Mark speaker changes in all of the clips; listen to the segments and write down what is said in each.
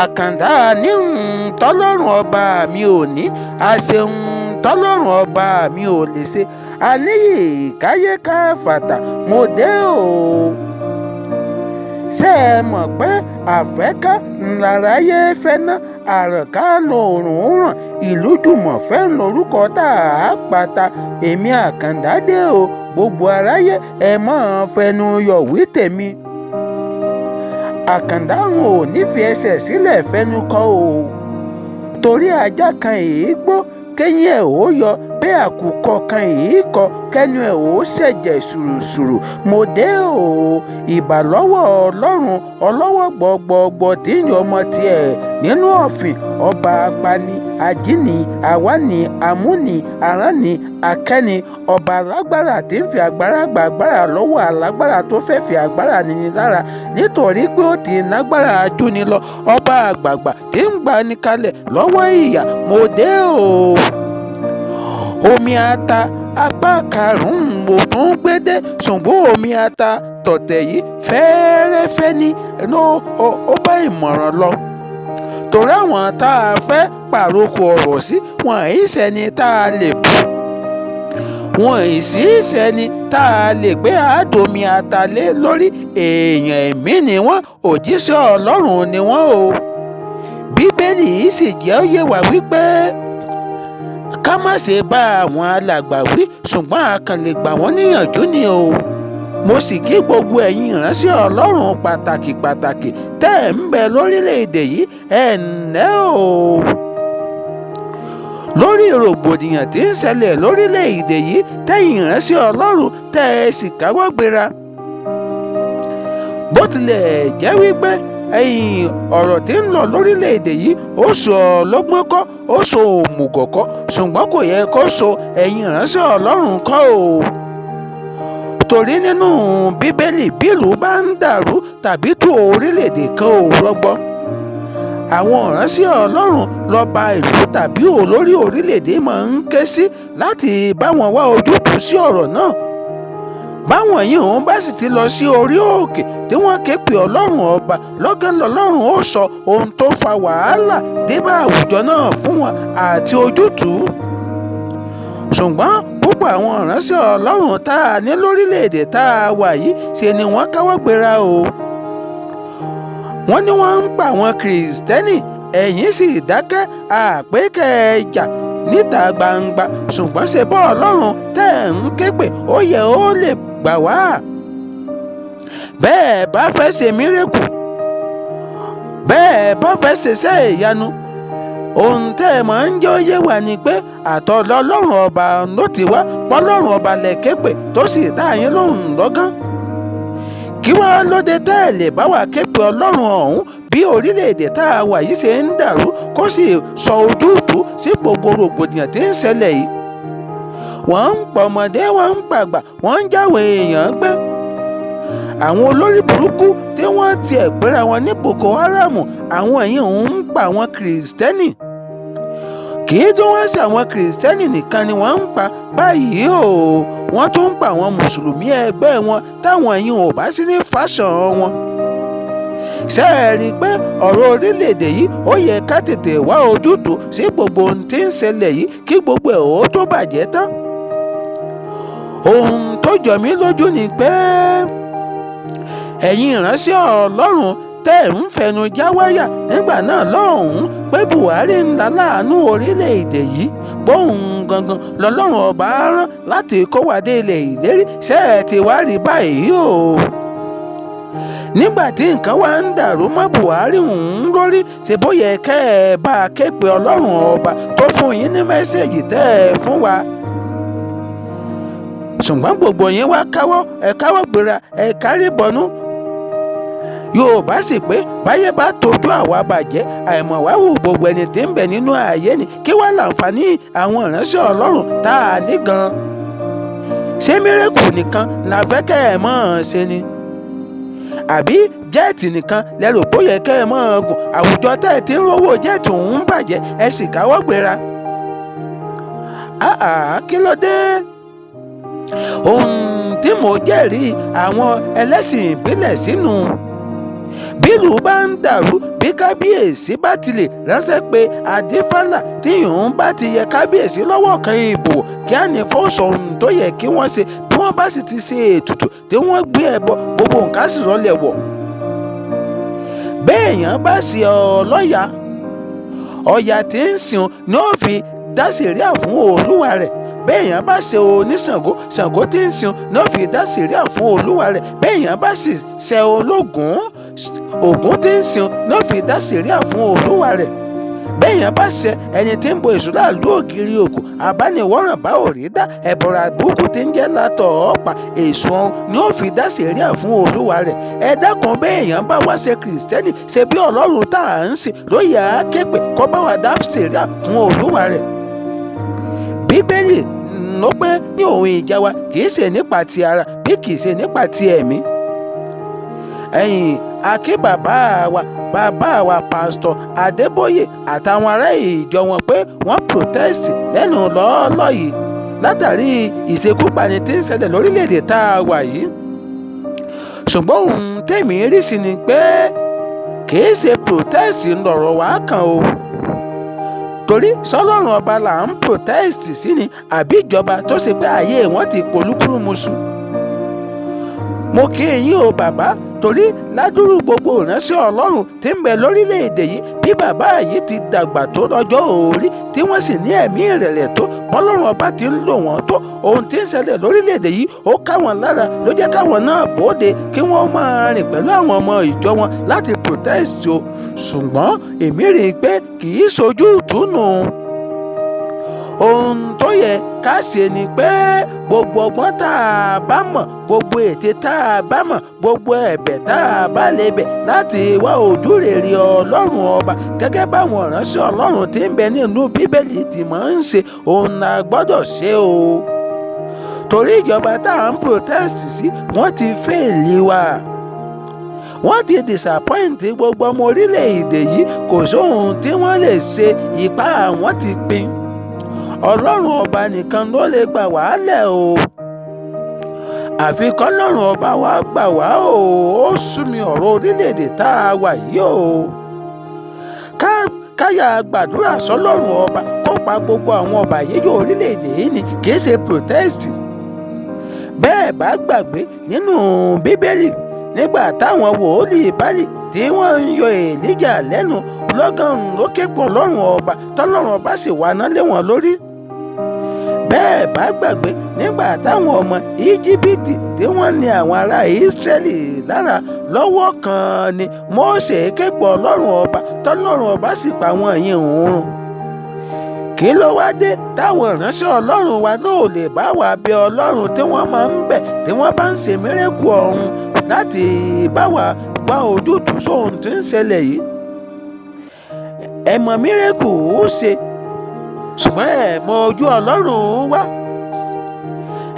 Speaker 1: àkàndá ní tọ́lọ́run ọba mi ò ní, àṣeun tọ́lọ́run ọba mi ò lè ṣe, àníyè káyé ká fàtà mo dé o. ṣé ẹ mọ̀ pé àfẹ́ká ńláráyé fẹ́ ná, àrànká lòórùn ràn, ìlú dùmọ̀fẹ́ lórúkọ tá a pàtà, èmi àkàndá dé o, gbogbo aráyé ẹ máa fẹnu yọ̀ wí tèmi. àkàndá ò ní fi ẹsẹ̀ sílẹ̀ fẹnu kọ o, torí ajá kan èé gbó kẹ́yìn ẹ̀ ó yọ, bẹ́ẹ̀ àkùkọ kan èé kọ kẹ́nu ẹ̀ ó ṣẹ̀jẹ̀ ṣùrùṣùrù mo dé o. ìbà lọ́wọ́ ọlọ́run ọlọ́wọ́ gbọ̀gbọ̀gbọ̀ tí ń yọ ọmọ tiẹ̀ nínú ọ̀fìn, ọba apani ajíni àwáni àmúni àránni akẹ́ni, ọba alágbára tí ń fi agbára gba agbára lọ́wọ́ alágbára tó fẹ́ fi agbára nini lára, nítorí pé ó ti nágbára ajúni lọ, ọba àgbààgbà tí ń gbani kalẹ̀ lọ́wọ́ ìyà mo dé o. Omi Ata Apá Karùn Ún mo tún gbédé, ṣùgbọ́n Omi Ata tọ̀tẹ̀ yìí fẹ́ẹ́rẹ́fẹ́ ni ó bá ìmọ̀ràn lọ, torí àwọn tá a fẹ́ pàrokò ọ̀rọ̀ sí wọn ì sẹ́ni tá a lè bú, wọn ì sí sẹ́ni tá a lè gbé àádọ́mi ata lé lórí, èèyàn ẹ̀mí ni wọ́n, òjíṣẹ́ Ọlọ́run ni wọ́n o. Bíbélì yìí sì jẹ́ ó yé wa wípé ká má ṣe bá àwọn alàgbà wí, ṣùgbọ́n a kàn lè gbà wọ́n níyànjú ni o. mo sì kí gbogbo ẹ̀yin ìránṣẹ́ Ọlọ́run pàtàkì tẹ́ ẹ̀ ń bẹ lórílẹ̀‐èdè yìí, ẹ̀ ǹlẹ́ o. lórí rògbòdìyàn tí ń ṣẹlẹ̀ lórílẹ̀‐èdè yìí, tẹ́yin ìránṣẹ́ Ọlọ́run tẹ́ ẹ sì káwọ́ gbéra. bó tilẹ̀ jẹ́ wípé ọ̀rọ̀ tí ń lọ lórílẹ̀‐èdè yìí ó sọ ọlọ́gbọ́n kọ́, ó sọ òmùgọ̀ kọ́, ṣùgbọ́n kò yẹ kó sọ ẹ̀yin ìránṣẹ́ Ọlọ́run kọ́ o. torí nínú Bíbélì bí ìlú bá ń dàrú tàbí tó orílẹ̀‐èdè kan ò rọgbọ, àwọn ìránṣẹ́ Ọlọ́run lọ́ba ìlú tàbí olórí orílẹ̀‐èdè máa ń ké sí láti bá wọn wá ojútùú sí ọ̀rọ̀ náà. báwọn yìí òun bá sì ti lọ sí orí òkè tí wọ́n ké pe Ọlọ́run ọba, lọ́gán lọ́lọ́run ó sọ ohun tó fa wàhálà dé bá àwùjọ náà fún wọn àti ojútùú. ṣùgbọ́n púpọ̀ àwọn ìránṣẹ́ Ọlọ́run tá a ní lórílẹ̀‐èdè tá a wà yìí ṣe ni wọ́n káwọ́ gbéra o. wọ́n ní wọ́n ń pa àwọn Kìrìsìtẹ́nì, ẹ̀yin sì dákẹ́ àpékẹ́ẹ̀jà níta gbangba, ṣùgbọ́n ṣe bọ́ Ọlọ́run tẹ́ ẹ̀ ń ké pè ó yẹ ó lè gbà wá. bẹ́ẹ̀ bá fẹ́ ṣe mírèkù, bẹ́ẹ̀ bá fẹ́ ṣiṣẹ́ ìyanu, ohun tẹ́ ẹ máa ń jẹ́ ó yé wa ni pé àtọ̀dọ̀ Ọlọ́run ọba ló ti wá, pọ́lọ́run ọba lẹ̀ ké pè tó sì dá yín lóhùn lọ́gán. kí wọ́n lóde tẹ́ ẹ lè bá wa ké pe Ọlọ́run ọ̀hún bí orílẹ̀-èdè tá a wà yìí ṣe ń dàrú, kó sì sọ ojútùú sí gbogbo rògbòdìyàn tí ń ṣẹlẹ̀ yìí. wọ́n ń pa ọmọdé, wọ́n ń pàgbà, wọ́n ń jáwé èèyàn gbé. àwọn olórí burúkú tí wọ́n tiẹ̀ gbéra wọn ní Boko Haram, àwọn ẹ̀yìn ń pa àwọn Kìrìsìtẹ́nì. kì í tún wọ́n sí àwọn Kìrìsìtẹ́nì nìkan ni wọ́n ń pa báyìí o, wọ́n tún ń pa àwọn mùsùlùmí ẹgbẹ́ wọn táwọn ẹ̀yìn ò bá sí ní fásán wọn. ṣé ẹ rí i pé ọ̀rọ̀ orílẹ̀-èdè yìí ó yẹ ká tètè wá ojútùú sí gbogbo ohun tí ń ṣẹlẹ̀ yìí kí gbogbo ẹ̀ ó tó bàjẹ́ tán. ohun tó jọ mí lójú ni pé ẹ̀yin ìránṣẹ́ Ọlọ́run tẹ́ ẹ̀ ń fẹnu já wáyà nígbà náà lọ́hùn-ún pé Buhari ń la láàánú orílẹ̀-èdè yìí, bóun gangan lọ́lọ́run ọba rán láti kó wa dé ilẹ̀ ìlérí, ṣé ẹ ti wá rí báyìí o. nígbà tí nǹkan wá ń dàrú mọ́ Buhari ń lórí, ṣe bó yẹ kẹ́ ẹ bá a ké pe Ọlọ́run ọba tó fún yín ní mẹ́sẹ̀gì tẹ́ ẹ fún wa. ṣùgbọ́n gbogbo yín wá káwọ́ gbéra, ẹ kárí bọnú. Yorùbá sì pé báyé bá tójú àwa bàjẹ́, àìmọ̀ wá wù gbogbo ẹni tí ń bẹ nínú ayé ni, kí wá láǹfààní àwọn ìránṣẹ́ Ọlọ́run tá a ní gan. ṣé mírèkù nìkan la fẹ́ kẹ́ ẹ mọ̀ ọ́n ṣe ni? àbí jẹ́ẹ̀tì nìkan lẹ́rù bó yẹ kẹ́ ẹ mọ̀ ọ́n gùn? àwùjọ tẹ́ ẹ ti ń rówó jẹ́ẹ̀tì ń bàjẹ́, ẹ sì káwọ́ gbéra. kí ló dé? ohun tí mo jẹ́rìí àwọn ẹlẹ́sìn ìbílẹ̀ sínú bílù bá ń dàrú bí kábíyèsí bá ti lè ránṣẹ́ pé adífálà tíyùn bá ti yẹ kábíyèsí lọ́wọ́ kan ìbò kí á ní fọ́ọ̀sọ̀ ohun tó yẹ kí wọ́n ṣe bí wọ́n bá sì ti ṣe ètùtù tí wọ́n gbé ẹbọ gbogbo nǹkan sì rọlẹ̀ wọ̀. béèyàn bá ṣe ọlọ́yà ọ̀yà tí ń sìn ni ó fi dá sẹ̀ríà fún olúwa rẹ̀. béèyàn bá ṣe oníṣàngó ṣàngó tí ń sìn ni ó fi dá sẹ̀ríà fún olúwa rẹ̀. béèyàn bá sì ṣe ológun ògún tí ń sìn ni ó fi dá sẹ̀ríà fún olúwa rẹ̀. béèyàn bá ṣe ẹni tí ń bo èṣù láàlú ògiri òkú àbániwọ̀ràn bá ò rí dá ẹ̀bọ̀rọ̀ àbúkù tí ń jẹ́ látọ̀ ọ̀pá èṣù ọ̀hún ni ó fi dá sẹ̀ríà fún olúwa rẹ̀. ẹ dákun béèyàn bá wá ṣe kìrìsìtẹ́nì ṣe bí ọlọ́run tá à ń sìn ló yẹ á képe kó bá wà dá sẹ̀ríà fún olúwa rẹ̀. bíbélì ló pé ní òun ìjà wa kì í ṣe nípa ti ara bí kì í ṣe nípa ti ẹ̀mí. Akí bàbá wa pásítọ̀ Adébóyè àtàwọn ará ìjọ wọn pé wọ́n protest lẹ́nu lọ́ọ́lọ́ yìí látàrí ìṣekúpani tí ń ṣẹlẹ̀ lórílẹ̀‐èdè tá a wà yìí. ṣùgbọ́n ohun tèmi rí sí ni pé kìí ṣe protest ńlọrọ̀ wá kàn o torí sọlọ́run ọba là ń protest sí ni àbí ìjọba tó ṣe pé ayé wọn ti polúkúrúmuṣu. mo kí yín o bàbá torí ládùúrú gbogbo ìránṣẹ́ ọlọ́run tí ń bẹ lórílẹ̀‐èdè yìí bí bàbá yìí ti dàgbà tó lọ́jọ́ orí tí wọ́n sì ní ẹ̀mí ìrẹ̀lẹ̀ tó bọ́lọ́run ọba ti ń lò wọ́n tó ohun tí ń ṣẹlẹ̀ lórílẹ̀‐èdè yìí ó ká wọn lára ló jẹ́ káwọn náà bóde kí wọ́n máa rìn pẹ̀lú àwọn ọmọ ìjọ wọn láti protest o ṣùgbọ́n èmi rí i pé kì í ṣojú ìtùnú. ohun tó yẹ ká ṣe ni pé gbogbo ọgbọ́n tá a bá mọ̀ gbogbo ète tá a bá mọ̀ gbogbo ẹ̀bẹ̀ tá a bá lè bẹ̀ láti wá ojúrere ọlọ́run ọba gẹ́gẹ́ báwọn ìránṣẹ́ ọlọ́run tí ń bẹ nínú bíbélì tí máa ń ṣe òun la gbọ́dọ̀ ṣe o torí ìjọba tá à ń protest sí wọ́n ti fẹ́ẹ̀lì wa wọ́n ti disappoint gbogbo ọmọ orílẹ̀-èdè yìí kò sóhun tí wọ́n lè ṣe ipá àwọn ti pin ọlọ́run ọba nìkan ló lè gbà wá lẹ̀ o àfi kọ́lọ́run ọba wa gbà wá o ó sú mi ọ̀rọ̀ orílẹ̀-èdè tá a wà yìí o káyà gbàdúrà sọ́lọ́run ọba kó pa gbogbo àwọn ọba yíyọ orílẹ̀-èdè yìí ni kì í ṣe protest. bẹ́ẹ̀ bá gbàgbé nínú bíbélì nígbà táwọn wòlíì Bálì tí wọ́n ń yọ Èlíjà lẹ́nu lọ́gán ló ké pọ̀ lọ́rùn ọba tọ́lọ́run ọba sì wá ná lé wọn lórí. bẹ́ẹ̀ bá gbàgbé nígbà táwọn ọmọ íjíbítì tí wọ́n ní àwọn ará ìsírẹ́lì lára lọ́wọ́ kan ni Mósè ké pọ̀ lọ́rùn ọba tọ́lọ́run ọba sì pa wọ́n yín òun. kí ló wá dé táwọn ìránṣẹ́ ọlọ́run wa náà ò lè bá wa bẹ ọlọ́run tí wọ́n máa ń bẹ̀ tí wọ́n bá ń ṣe mírẹ́kù ọ̀hún láti bá wa wá ojútùú sóhun tí ń ṣẹlẹ̀ yìí. ẹ mọ̀ mírẹ́kù ó ṣe ṣùgbọ́n ẹ mọ̀ ojú ọlọ́run wá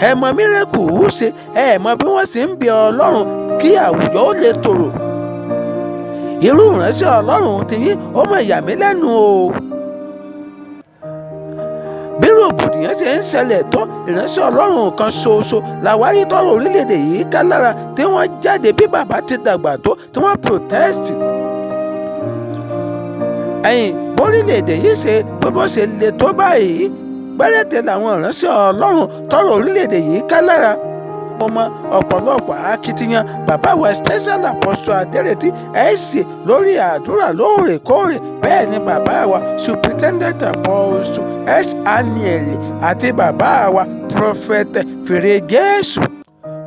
Speaker 1: ẹ mọ̀ mírẹ́kù ó ṣe ẹ mọ̀ bí wọ́n ṣe ń bẹ ọlọ́run kí àwùjọ ó lè tòrò. irú ìránṣẹ́ ọlọ́run ti yín ó mọ̀ yà mí lẹ́nu o. bí rògbòdìyàn ṣe ń ṣẹlẹ̀ tó ìránṣẹ́ ọlọ́run kan ṣoṣo làwárí tọrọ orílẹ̀-èdè yìí ká lára tí wọ́n jáde bí bàbá ti dàgbà tó tí wọ́n protest. bórílẹ̀-èdè yìí ṣe bó ṣe le tó báyìí gbẹ́rẹ́tẹ̀ làwọn ìránṣẹ́ ọlọ́run tọrọ orílẹ̀-èdè yìí ká lára. mo mọ ọ̀pọ̀lọpọ̀ akitiyan bàbá wa special apostle Adérètí ẹ̀ẹ́sì lórí àdúrà lóòrèkóòrè bẹ́ẹ̀ ni bàbá wa superintendent apostle Aniel àti bàbá wa prophet Fèrè Jésù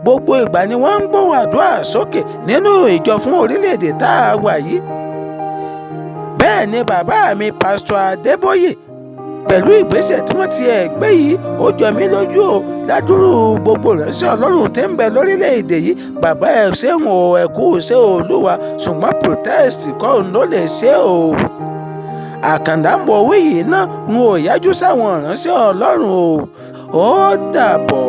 Speaker 1: gbogbo ìgbà ni wọ́n ń gbóhùn àdúrà sókè nínú ìjọ fún orílẹ̀-èdè tá a wà yìí. bẹ́ẹ̀ ni bàbá mi pastor Adébóyè pẹ̀lú ìgbésẹ̀ tí wọ́n ti gbé yìí ó jọ mí lójú o ládùúrú gbogbo ìránṣẹ́ ọlọ́run tí ń bẹ lórílẹ̀‐èdè yìí bàbá ẹ̀ ṣéun o ẹ̀kú ṣé olúwa ṣùgbọ́n protest kọ́ òun ló lè ṣe o. àkàndá mọ̀wé yìí náà ń ò yájú sáwọn ìránṣẹ́ ọlọ́run o ó dàbọ̀.